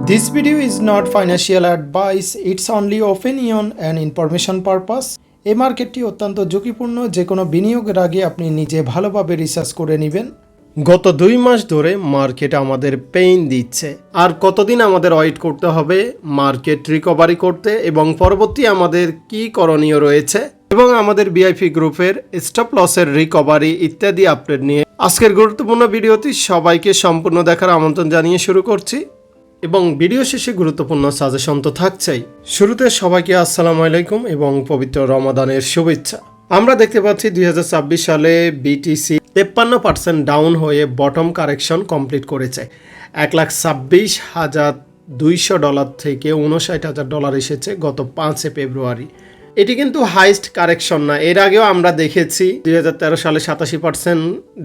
This video is not financial advice, it's only opinion and information purpose. এই মার্কেটটি অত্যন্ত ঝুঁকিপূর্ণ, যে কোনো বিনিয়োগের আগে আপনি নিজে ভালোভাবে রিসার্চ করে নেবেন। গত 2 মাস ধরে মার্কেট আমাদের পেইন দিচ্ছে, আর কতদিন আমাদের ওয়েট করতে হবে মার্কেট রিকভারি করতে এবং পরবর্তী আমাদের কি করণীয় রয়েছে এবং আমাদের ভিআইপি গ্রুপের স্টপ লসের রিকভারি ইত্যাদি আপডেট নিয়ে আজকের গুরুত্বপূর্ণ ভিডিওটি সবাইকে সম্পূর্ণ দেখার আমন্ত্রণ জানিয়ে শুরু করছি এবং ভিডিও শেষে গুরুত্বপূর্ণ সাজেশন তো থাকছেই। শুরুতে সবাইকে আসসালামু আলাইকুম এবং পবিত্র রমাদানের শুভেচ্ছা। আমরা দেখতে পাচ্ছি 2026 সালে বিটিসি 53% ডাউন হয়ে বটম কারেকশন কমপ্লিট করেছে। $1,26,200 থেকে $59,000 এসেছে গত 5 ফেব্রুয়ারি। এটি কিন্তু হাইস্ট কারেকশন না, এর আগেও আমরা দেখেছি 2013 সালে 87%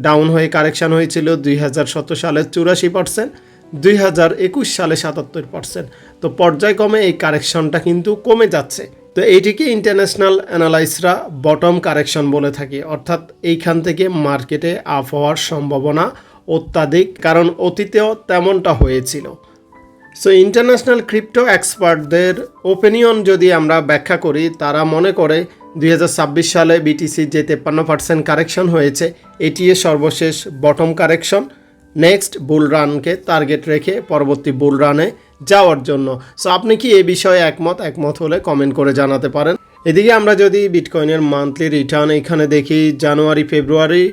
ডাউন হয়ে কারেকশন হয়েছিল, 2017 সালে 84%, 2021 সালে 77%। তো পর্যায়ক্রমে এই কারেকশনটা কিন্তু কমে যাচ্ছে। তো এইটিকে ইন্টারন্যাশনাল অ্যানালাইসরা বটম কারেকশন বলে থাকে, অর্থাৎ এইখান থেকে মার্কেটে আপ হওয়ার সম্ভাবনা অত্যাধিক, কারণ অতীতেও তেমনটা হয়েছিল। সো ইন্টারন্যাশনাল ক্রিপ্টো এক্সপার্টদের ওপিনিয়ন যদি আমরা ব্যাখ্যা করি, তারা মনে করে 2026 সালে বিটিসি যে 53% কারেকশন হয়েছে, এটি সর্বশেষ বটম কারেকশন। নেক্সট বুল রানকে টার্গেট রেখে পরবর্তী বুল রানে যাওয়ার জন্য। সো আপনি কি এই বিষয়ে একমত হলে কমেন্ট করে জানাতে পারেন। এদিকে আমরা যদি বিটকয়েনের মান্থলি রিটার্ন এখানে দেখি, জানুয়ারি ফেব্রুয়ারি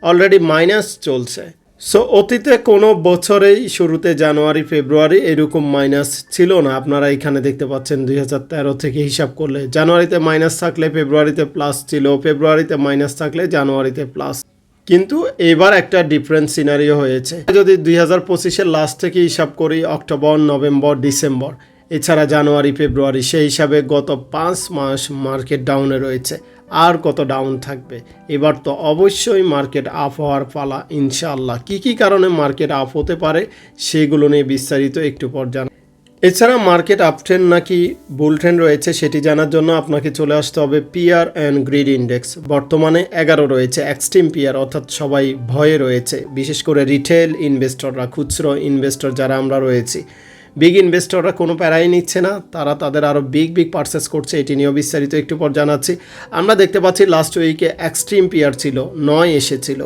অলরেডি মাইনাস চলছে। সো অতীতে কোনো বছরেই শুরুতে জানুয়ারি ফেব্রুয়ারি এরকম মাইনাস ছিল না। আপনারা এখানে দেখতে পাচ্ছেন 2013 থেকে হিসাব করলে জানুয়ারিতে মাইনাস থাকলে ফেব্রুয়ারিতে প্লাস ছিল, ফেব্রুয়ারিতে মাইনাস থাকলে জানুয়ারিতে প্লাস। কিন্তু এবার একটা ডিফারেন্ট সিনারিও হয়েছে। যদি 2025-এর লাস্ট থেকে হিসাব করি, অক্টোবর, নভেম্বর, ডিসেম্বর, এছাড়া জানুয়ারি ফেব্রুয়ারি, সেই হিসাবে গত 5 মাস মার্কেট ডাউনে রয়েছে। আর কত ডাউন থাকবে? এবার তো অবশ্যই মার্কেট আপ হওয়ার পালা ইনশাআল্লাহ। কী কারণে মার্কেট আপ হতে পারে সেগুলো নিয়ে বিস্তারিত একটু পর জানা। এছাড়া মার্কেট আপ ট্রেন্ড নাকি বুল ট্রেন্ড রয়েছে সেটি জানার জন্য আপনাকে চলে আসতে হবে পিয়ার অ্যান্ড গ্রিড ইন্ডেক্স। বর্তমানে 11 রয়েছে, এক্সট্রিম পিয়ার, অর্থাৎ সবাই ভয়ে রয়েছে, বিশেষ করে রিটেল ইনভেস্টররা, খুচরো ইনভেস্টর যারা আমরা রয়েছি। বিগ ইনভেস্টররা কোনো প্যারাই নিচ্ছে না, তারা তাদের আরও বিগ পারচেস করছে। এটি নিয়েও বিস্তারিত একটু পর জানাচ্ছি। আমরা দেখতে পাচ্ছি লাস্ট উইকে এক্সট্রিম পিয়ার ছিল, 9 এসেছিল।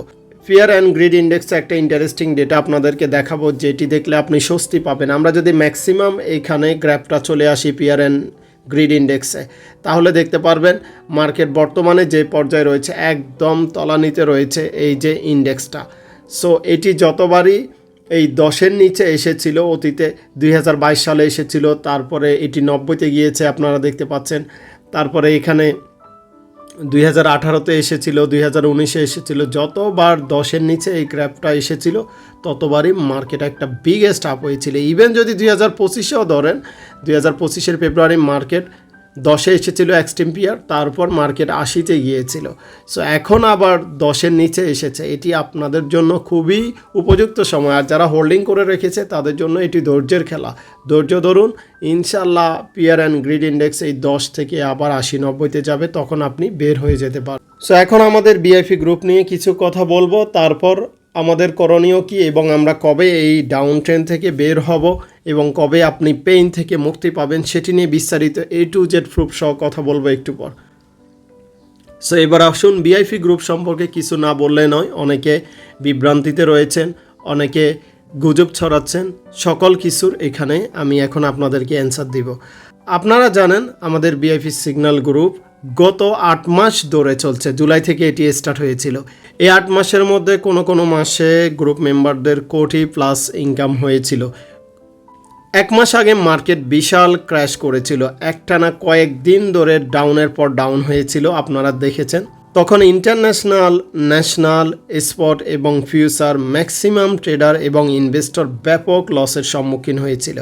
ফিয়ার অ্যান্ড গ্রিড ইন্ডেক্সে একটা ইন্টারেস্টিং ডেটা আপনাদেরকে দেখাবো, যেটি দেখলে আপনি স্বস্তি পাবেন। আমরা যদি ম্যাক্সিমাম এখানে গ্র্যাফটা চলে আসি পিয়ার অ্যান্ড গ্রিড ইন্ডেক্সে, তাহলে দেখতে পারবেন মার্কেট বর্তমানে যে পর্যায়ে রয়েছে একদম তলানিতে রয়েছে এই যে ইন্ডেক্সটা। সো এটি যতবারই এই 10-এর নিচে এসেছিল, অতীতে 2022 সালে এসেছিল, তারপরে এটি 90-তে গিয়েছে আপনারা দেখতে পাচ্ছেন, তারপরে এখানে 2018-তে এসেছিল, 2019-এ এসেছিল। যতবার 10-এর নিচে এই গ্র্যাফটা এসেছিল ততবারই মার্কেট একটা বিগেস্ট আপ হয়েছিল। ইভেন যদি 2025-এও ধরেন, 2025-এর ফেব্রুয়ারি মার্কেট 10-এ এসেছিল এক্সট্রিম পিয়ার, তারপর মার্কেট 80-তে গিয়েছিল। সো এখন আবার 10-এর নিচে এসেছে। এটি আপনাদের জন্য খুবই উপযুক্ত সময়, আর যারা হোল্ডিং করে রেখেছে তাদের জন্য এটি ধৈর্যের খেলা। ধৈর্য ধরুন, ইনশাল্লাহ পিয়ার অ্যান্ড গ্রিড ইন্ডেক্স এই 10 থেকে আবার 80-90-তে যাবে, তখন আপনি বের হয়ে যেতে পারেন। সো এখন আমাদের ভিআইপি গ্রুপ নিয়ে কিছু কথা বলবো, তারপর আমাদের করণীয় কি এবং আমরা কবে এই ডাউন ট্রেন্ড থেকে বের হব এবং কবে আপনি পেইন থেকে মুক্তি পাবেন সেটি নিয়ে বিস্তারিত A to Z প্রুফ সহ কথা বলবো একটু পর। সো এবার আসুন, ভিআইপি গ্রুপ সম্পর্কে কিছু না বললে নয়। অনেকে বিভ্রান্তিতে রয়েছেন, অনেকে গুজব ছড়াচ্ছেন, সকল কিছুর এখানে আমি এখন আপনাদেরকে অ্যান্সার দিব। আপনারা জানেন আমাদের ভিআইপি সিগন্যাল গ্রুপ গত 8 মাস ধরে চলছে। জুলাই থেকে এটি স্টার্ট হয়েছিল। এই 8 মাসের মধ্যে কোনো মাসে গ্রুপ মেম্বারদের কোটি প্লাস ইনকাম হয়েছিল। 1 মাস আগে মার্কেট বিশাল ক্র্যাশ করেছিল, একটানা কয়েকদিন ধরে ডাউনের পর ডাউন হয়েছিল, আপনারা দেখেছেন। তখন ইন্টারন্যাশনাল, ন্যাশনাল, স্পট এবং ফিউচার ম্যাক্সিমাম ট্রেডার এবং ইনভেস্টর ব্যাপক লসের সম্মুখীন হয়েছিল।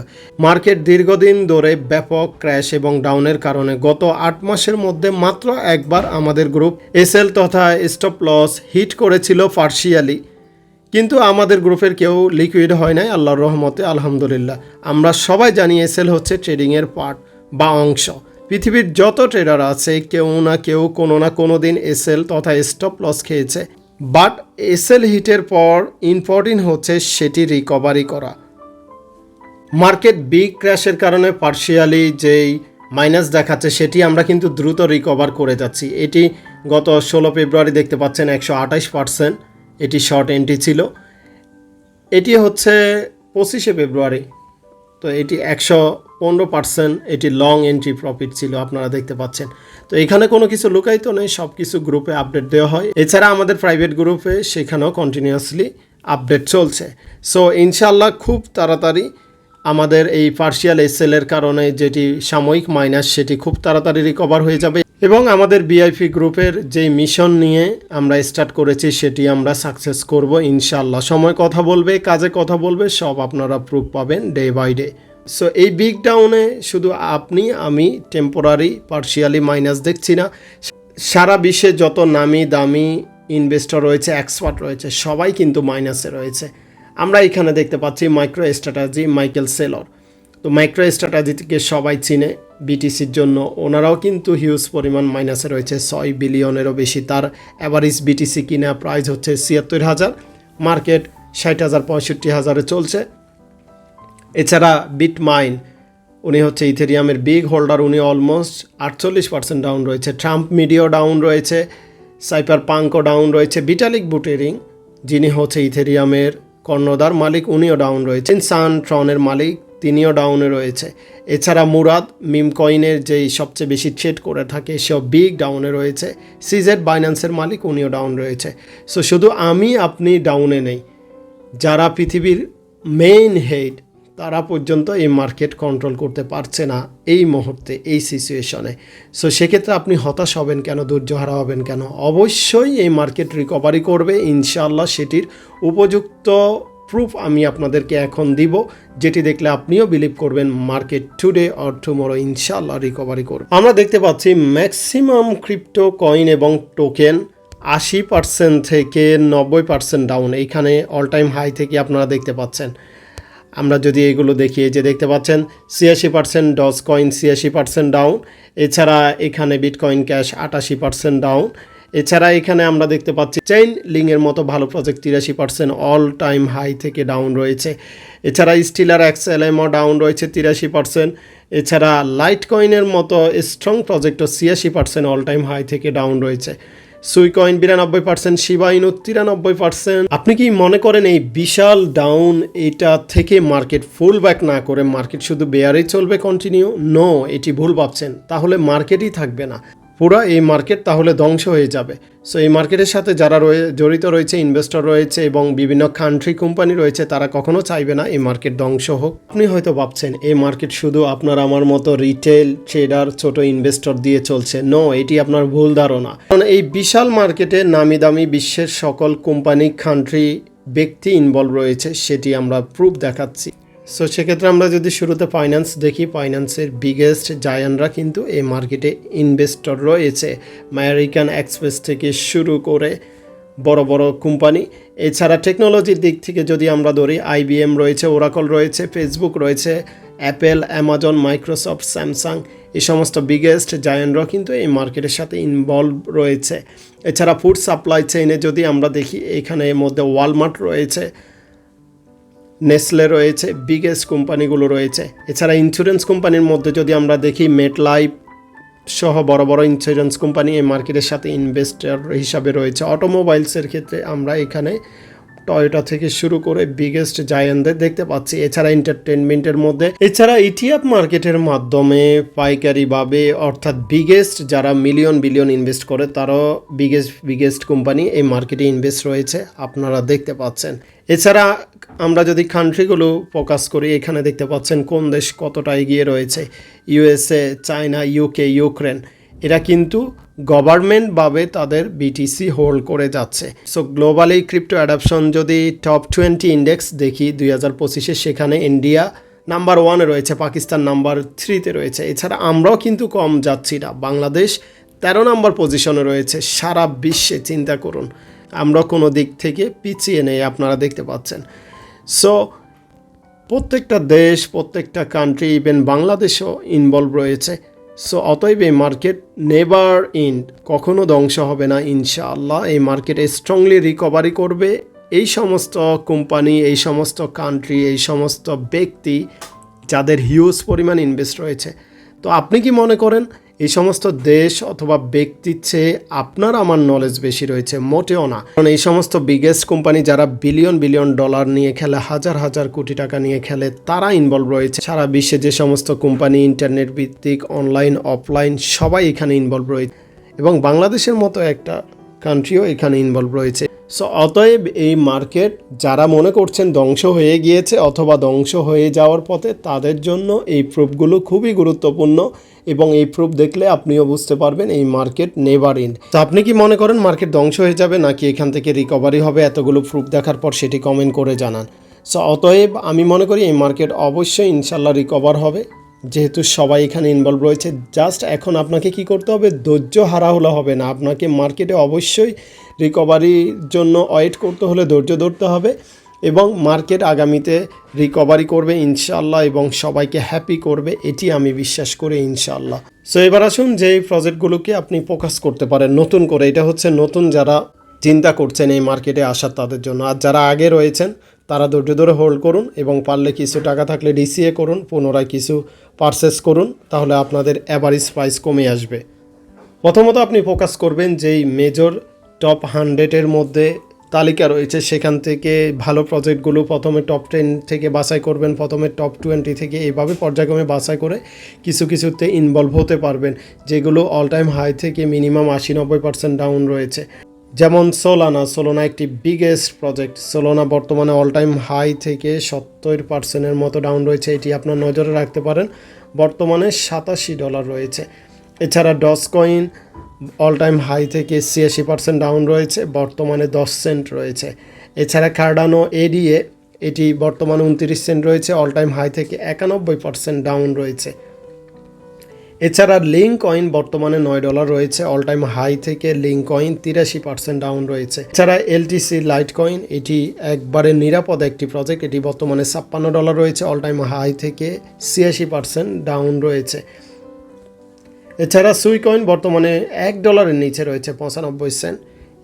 মার্কেট দীর্ঘদিন ধরে ব্যাপক ক্র্যাশ এবং ডাউনের কারণে গত 8 মাসের মধ্যে মাত্র একবার আমাদের গ্রুপ এসএল তথা স্টপ লস হিট করেছিল পার্শিয়ালি, কিন্তু আমাদের গ্রুপের কেউ লিকুইড হয় নাই আল্লাহর রহমতে, আলহামদুলিল্লাহ। আমরা সবাই জানি এসএল হচ্ছে ট্রেডিংয়ের পার্ট বা অংশ। পৃথিবীর যত ট্রেডার আছে কেউ না কেউ কোনো না কোনো দিন এসএল তথা স্টপ লস খেয়েছে, বাট এসএল হিটের পর ইম্পর্টেন্ট হচ্ছে সেটি রিকভারি করা। মার্কেট বিগ ক্র্যাশের কারণে পার্শিয়ালি যেই মাইনাস দেখাচ্ছে সেটি আমরা কিন্তু দ্রুত রিকভার করে যাচ্ছি। এটি গত 16 ফেব্রুয়ারি দেখতে পাচ্ছেন 128%, এটি শর্ট এন্ট্রি ছিল। এটি হচ্ছে 25 ফেব্রুয়ারি, তো এটি 115%, এটি লং এন্ট্রি প্রফিট ছিল, আপনারা দেখতে পাচ্ছেন। তো এখানে কোনো কিছু লুকায়িত নেই, সব কিছু গ্রুপে আপডেট দেওয়া হয়। এছাড়া আমাদের প্রাইভেট গ্রুপে সেখানেও কন্টিনিউয়াসলি আপডেট চলছে। সো ইনশাল্লাহ খুব তাড়াতাড়ি আমাদের এই পার্শিয়াল এসএলের কারণে যেটি সাময়িক মাইনাস সেটি খুব তাড়াতাড়ি রিকভার হয়ে যাবে এবং আমাদের বিআইপি গ্রুপের যে মিশন নিয়ে আমরা স্টার্ট করেছি সেটি আমরা সাকসেস করব ইনশাল্লাহ। সময় কথা বলবে, কাজে কথা বলবে, সব আপনারা প্রুফ পাবেন ডে বাই ডে। সো এই বিগ ডাউনে শুধু আপনি আমি টেম্পোরারি পার্শিয়ালি মাইনাস দেখছি না, সারা বিশ্বে যত নামি দামি ইনভেস্টর রয়েছে, এক্সপার্ট রয়েছে, সবাই কিন্তু মাইনাসে রয়েছে। আমরা এখানে দেখতে পাচ্ছি মাইক্রো স্ট্র্যাটেজি মাইকেল সেলর। তো মাইক্রো স্ট্র্যাটেজিকে সবাই চিনে বিটিসির জন্য, ওনারাও কিন্তু হিউজ পরিমাণ মাইনাসে রয়েছে, 6 বিলিয়নেরও বেশি। তার অ্যাভারেজ বিটিসি কিনা প্রাইস হচ্ছে ৭৬,০০০, মার্কেট ৬০,০০০ ৬৫,০০০ চলছে। এছাড়া বিটমাইন, উনি হচ্ছে ইথেরিয়ামের বিগ হোল্ডার, উনি অলমোস্ট 48% ডাউন রয়েছে। ট্রাম্প মিডিয়াও ডাউন রয়েছে, সাইপার পাঙ্কও ডাউন রয়েছে। বিটালিক বুটেরিং, যিনি হচ্ছে ইথেরিয়ামের কর্ণধার মালিক, উনিও ডাউন রয়েছেন। সান ট্রনের মালিক, তিনিও ডাউনে রয়েছে। এছাড়া মুরাদ মিম কয়েনের যেই সবচেয়ে বেশি ট্রেড করে থাকে সেও বিগ ডাউনে রয়েছে। সিজেড বাইন্যান্সের মালিক, উনিও ডাউন রয়েছে। সো শুধু আমি আপনি ডাউনে নেই, যারা পৃথিবীর মেইন হেড তারা পর্যন্ত এই মার্কেট কন্ট্রোল করতে পারছে না এই মুহূর্তে, এই সিচুয়েশনে। সো সেক্ষেত্রে আপনি হতাশ হবেন কেন, ধৈর্যহারা হবেন কেন? অবশ্যই এই মার্কেট রিকভারি করবে ইনশাআল্লাহ। সেটির উপযুক্ত প্রুফ আমি আপনাদেরকে এখন দিব, যেটি দেখলে আপনিও বিলিভ করবেন মার্কেট টুডে অর টুমরো ইনশাআল্লাহ রিকভারি করবে। আমরা দেখতে পাচ্ছি ম্যাক্সিমাম ক্রিপ্টো কয়েন এবং টোকেন 80% থেকে 90% ডাউন। এইখানে অল টাইম হাই থেকে আপনারা দেখতে পাচ্ছেন। আমরা যদি এগুলো দেখি, যে দেখতে পাচ্ছেন 86% ডজ কয়েন 86% ডাউন। এছাড়া এখানে বিটকয়েন ক্যাশ 88% ডাউন। এছাড়া এখানে আমরা দেখতে পাচ্ছি চেইন লিংয়ের মতো ভালো প্রজেক্ট 83% অল টাইম হাই থেকে ডাউন রয়েছে। এছাড়া স্টিলার এক্সএলএমও ডাউন রয়েছে 83%। এছাড়া লাইট কয়েনের মতো স্ট্রং প্রজেক্টও 86% অল টাইম হাই থেকে ডাউন রয়েছে। সুইকয়েন 92%, শিবা ইনু 93%। আপনি কি মনে করেন এই বিশাল ডাউন এটা থেকে মার্কেট ফুল ব্যাক না করে মার্কেট শুধু বেয়ারেই চলবে কন্টিনিউ? নো, এটি ভুল ভাবছেন। তাহলে মার্কেটই থাকবে না, পুরো এই মার্কেট তাহলে ধ্বংস হয়ে যাবে। সো এই মার্কেটের সাথে যারা জড়িত রয়েছে, ইনভেস্টর রয়েছে এবং বিভিন্ন কান্ট্রি কোম্পানি রয়েছে, তারা কখনো চাইবে না এই মার্কেট ধ্বংস হোক। আপনি হয়তো ভাবছেন এই মার্কেট শুধু আপনার আমার মতো রিটেল ট্রেডার, ছোট ইনভেস্টর দিয়ে চলছে। নো, এটি আপনার ভুল ধারণা। কারণ এই বিশাল মার্কেটে নামি দামি বিশ্বের সকল কোম্পানি, কান্ট্রি, ব্যক্তি ইনভলভ রয়েছে, সেটি আমরা প্রুফ দেখাচ্ছি। সো সেক্ষেত্রে আমরা যদি শুরুতে ফাইন্যান্স দেখি, ফাইন্যান্সের বিগেস্ট জায়ান্টরা কিন্তু এই মার্কেটে ইনভেস্টর রয়েছে, আমেরিকান এক্সপ্রেস থেকে শুরু করে বড় বড় কোম্পানি। এছাড়া টেকনোলজির দিক থেকে যদি আমরা ধরি, IBM রয়েছে, ওরাকল রয়েছে, ফেসবুক রয়েছে, অ্যাপেল, অ্যামাজন, মাইক্রোসফট, স্যামসাং, এই সমস্ত বিগেস্ট জায়ান্টরা কিন্তু এই মার্কেটের সাথে ইনভলভ রয়েছে। এছাড়া ফুড সাপ্লাই চেইনে যদি আমরা দেখি, এখানে এর মধ্যে ওয়ালমার্ট রয়েছে, নেসলে রয়েছে, বিগেস্ট কোম্পানিগুলো রয়েছে। এছাড়া ইন্স্যুরেন্স কোম্পানির মধ্যে যদি আমরা দেখি, মেটলাইফ সহ বড় বড় ইন্স্যুরেন্স কোম্পানি এই মার্কেটের সাথে ইনভেস্টর হিসাবে রয়েছে। অটোমোবাইলসের ক্ষেত্রে আমরা এখানে টয়োটা থেকে শুরু করে বিগেস্ট জায়ান্টদের দেখতে পাচ্ছি। এছাড়া এন্টারটেনমেন্টের মধ্যে, এছাড়া ETF মার্কেটের মাধ্যমে পাইকারিভাবে, অর্থাৎ বিগেস্ট যারা মিলিয়ন বিলিয়ন ইনভেস্ট করে, তারাও বিগেস্ট কোম্পানি এই মার্কেটে ইনভেস্ট রয়েছে, আপনারা দেখতে পাচ্ছেন। এছাড়া আমরা যদি কান্ট্রিগুলো ফোকাস করি, এখানে দেখতে পাচ্ছেন কোন দেশ কতটা এগিয়ে রয়েছে। USA, চায়না, UK, ইউক্রেন, এরা কিন্তু গভর্নমেন্টভাবে তাদের BTC হোল্ড করে যাচ্ছে। সো গ্লোবালি ক্রিপ্টো অ্যাডাপশন যদি টপ 20 ইন্ডেক্স দেখি 2025-এ, সেখানে ইন্ডিয়া নাম্বার 1-এ রয়েছে, পাকিস্তান নাম্বার 3-তে রয়েছে। এছাড়া আমরাও কিন্তু কম যাচ্ছি না, বাংলাদেশ 13 নম্বর পজিশনে রয়েছে সারা বিশ্বে। চিন্তা করুন, আমরা কোনো দিক থেকে পিছিয়ে নেই, আপনারা দেখতে পাচ্ছেন। সো প্রত্যেকটা দেশ, প্রত্যেকটা কান্ট্রি, ইভেন বাংলাদেশও ইনভলভ রয়েছে। সো অতএব এই মার্কেট নেভার এন্ড, কখনো ধ্বংস হবে না ইনশাআল্লাহ। এই মার্কেটে স্ট্রংলি রিকভারি করবে। এই সমস্ত কোম্পানি, এই সমস্ত কান্ট্রি, এই সমস্ত ব্যক্তি যাদের হিউজ পরিমাণ ইনভেস্ট রয়েছে। তো আপনি কি মনে করেন এই সমস্ত দেশ অথবা ব্যক্তির চেয়ে আপনার আমার নলেজ বেশি রয়েছে? মোটেও না। কারণ এই সমস্ত বিগেস্ট কোম্পানি যারা বিলিয়ন বিলিয়ন ডলার নিয়ে খেলে, হাজার হাজার কোটি টাকা নিয়ে খেলে, তারা ইনভলভ রয়েছে। সারা বিশ্বে যে সমস্ত কোম্পানি ইন্টারনেট ভিত্তিক, অনলাইন অফলাইন সবাই এখানে ইনভলভ রয়েছে, এবং বাংলাদেশের মতো একটা কান্ট্রিও এখানে ইনভলভ রয়েছে। সো অতএব এই মার্কেট যারা মনে করছেন ধ্বংস হয়ে গিয়েছে অথবা ধ্বংস হয়ে যাওয়ার পথে, তাদের জন্য এই প্রুফগুলো খুবই গুরুত্বপূর্ণ, এবং এই প্রুফ দেখলে আপনিও বুঝতে পারবেন এই মার্কেট নেভার এন্ড। তো আপনি কি মনে করেন মার্কেট ধ্বংস হয়ে যাবে নাকি এখান থেকে রিকভারি হবে? এতগুলো প্রুফ দেখার পর সেটি কমেন্ট করে জানান। সো অতএব আমি মনে করি এই মার্কেট অবশ্যই ইনশাল্লাহ রিকভার হবে, যেহেতু সবাই এখানে ইনভলভ রয়েছে। জাস্ট এখন আপনাকে কি করতে হবে? ধৈর্য হারা হলে হবে না, আপনাকে মার্কেটে অবশ্যই রিকভারির জন্য ওয়েট করতে হলে ধৈর্য ধরতে হবে, এবং মার্কেট আগামীতে রিকভারি করবে ইনশাআল্লাহ, এবং সবাইকে হ্যাপি করবে, এটি আমি বিশ্বাস করি ইনশাআল্লাহ। সো এবার আসুন যে এই প্রজেক্টগুলোকে আপনি ফোকাস করতে পারেন নতুন করে। এটা হচ্ছে নতুন যারা চিন্তা করছেন এই মার্কেটে আসার তাদের জন্য। আর যারা আগে রয়েছেন তারা ধৈর্য ধরে হোল্ড করুন, এবং পারলে কিছু টাকা থাকলে ডিসিএ করুন, পুনরায় কিছু পারচেস করুন, তাহলে আপনাদের অ্যাভারেজ প্রাইস কমে আসবে। প্রথমত আপনি ফোকাস করবেন যেই মেজর টপ 100-এর মধ্যে তালিকা রয়েছে, সেখান থেকে ভালো প্রজেক্টগুলো প্রথমে টপ 10 থেকে বাছাই করবেন, প্রথমে টপ 20 থেকে, এইভাবে পর্যায়ক্রমে বাছাই করে কিছু কিছুতে ইনভলভ হতে পারবেন, যেগুলো অল টাইম হাই থেকে মিনিমাম 80-90% ডাউন রয়েছে। যেমন সোলানা একটি বিগেস্ট প্রজেক্ট। সোলানা বর্তমানে অল টাইম হাই থেকে 70%-এর মতো ডাউন রয়েছে, এটি আপনার নজরে রাখতে পারেন। বর্তমানে $87 রয়েছে। এছাড়া Dogecoin all time high থেকে 86% ডাউন রয়েছে, বর্তমানে 10 সেন্ট রয়েছে। এছাড়া কার্ডানো এডিএ, এটি বর্তমানে 29 সেন্ট রয়েছে, অল টাইম হাই থেকে 91% ডাউন রয়েছে। এছাড়া লিঙ্ক কয়েন বর্তমানে $9 রয়েছে, অল টাইম হাই থেকে লিঙ্ক কয়েন 83% ডাউন রয়েছে। এছাড়া এলটিসি লাইট কয়েন, এটি একবারে নিরাপদ একটি প্রজেক্ট, এটি বর্তমানে $56 রয়েছে, অল টাইম হাই থেকে 86% ডাউন রয়েছে। এছাড়া সুই কয়েন বর্তমানে $1 নিচে রয়েছে, 95 সেন্ট,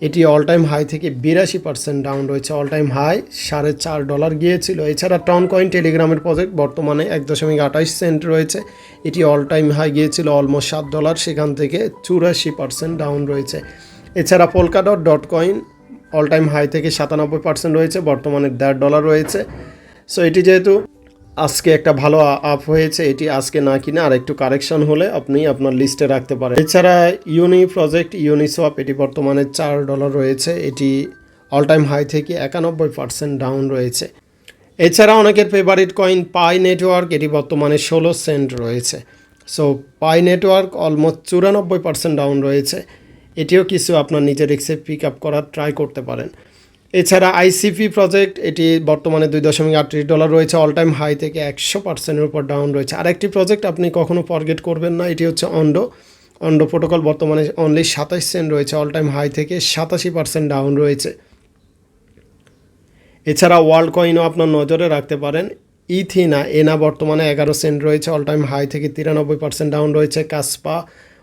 এটি অল টাইম হাই থেকে 82% ডাউন রয়েছে, অল টাইম হাই $4.5 গিয়েছিল। এছাড়া টন কয়েন টেলিগ্রামের প্রজেক্ট বর্তমানে 1.28 সেন্ট রয়েছে, এটি অল টাইম হাই গিয়েছিল অলমোস্ট $7, সেখান থেকে 84% ডাউন রয়েছে। এছাড়া Polkadot dot coin all time high থেকে 97% রয়েছে, বর্তমানে $1.5 রয়েছে। সো এটি যেহেতু আজকে একটা ভালো আপ হয়েছে, এটি আজকে না কিনে আর একটু কারেকশন হলে আপনি আপনার লিস্টে রাখতে পারেন। এছাড়া ইউনিসোয়াপ, এটি বর্তমানে $4 রয়েছে, এটি অল টাইম হাই থেকে 91% ডাউন রয়েছে। এছাড়া অনেকের ফেভারিট কয়েন পাই নেটওয়ার্ক, এটি বর্তমানে 16 সেন্ট রয়েছে। সো পাই নেটওয়ার্ক অলমোস্ট 94% ডাউন রয়েছে, এটিও কিছু আপনার নিজের রিস্কে পিক আপ করার ট্রাই করতে পারেন। এছাড়া আইসিপি প্রজেক্ট, এটি বর্তমানে $2.38 রয়েছে, অল টাইম হাই থেকে 100%-এর উপর ডাউন রয়েছে। আরেকটি প্রজেক্ট আপনি কখনো ফরগেট করবেন না, এটি হচ্ছে অন্ডো প্রোটোকল, বর্তমানে অনলি 27 সেন্ট রয়েছে, অল টাইম হাই থেকে 87% ডাউন রয়েছে। এছাড়া ওয়ার্ল্ড কয়েনও আপনার নজরে রাখতে পারেন। এনা বর্তমানে 11 সেন্ট রয়েছে, অল টাইম হাই থেকে 93% ডাউন রয়েছে। কাসপা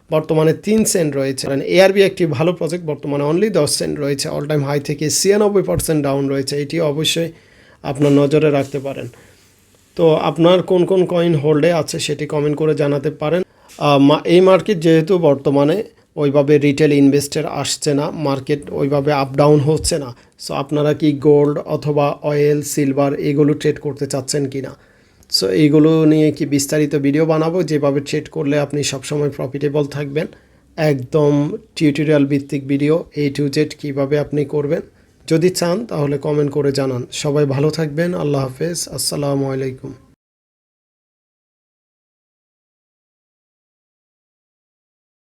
বর্তমানে 3 সেন্ট রয়েছে। এআরবি একটি ভালো প্রজেক্ট, বর্তমানে অনলি 10 সেন্ট রয়েছে, অল টাইম হাই থেকে 96% ডাউন রয়েছে, এটি অবশ্যই আপনার নজরে রাখতে পারেন। তো আপনার কোন কোন কয়েন হোল্ডে আছে সেটি কমেন্ট করে জানাতে পারেন। এই মার্কেট যেহেতু বর্তমানে ওইভাবে রিটেল ইনভেস্টর আসছে না, মার্কেট ওইভাবে আপ ডাউন হচ্ছে না, সো আপনারা কি গোল্ড অথবা অয়েল, সিলভার এগুলো ট্রেড করতে চাচ্ছেন কি না? সো এইগুলো নিয়ে কি বিস্তারিত ভিডিও বানাবো, যেভাবে ট্রেড করলে আপনি সবসময় প্রফিটেবল থাকবেন, একদম টিউটোরিয়াল ভিত্তিক ভিডিও A to Z কীভাবে আপনি করবেন। যদি চান তাহলে কমেন্ট করে জানান। সবাই ভালো থাকবেন, আল্লাহ হাফেজ, আসসালামু আলাইকুম।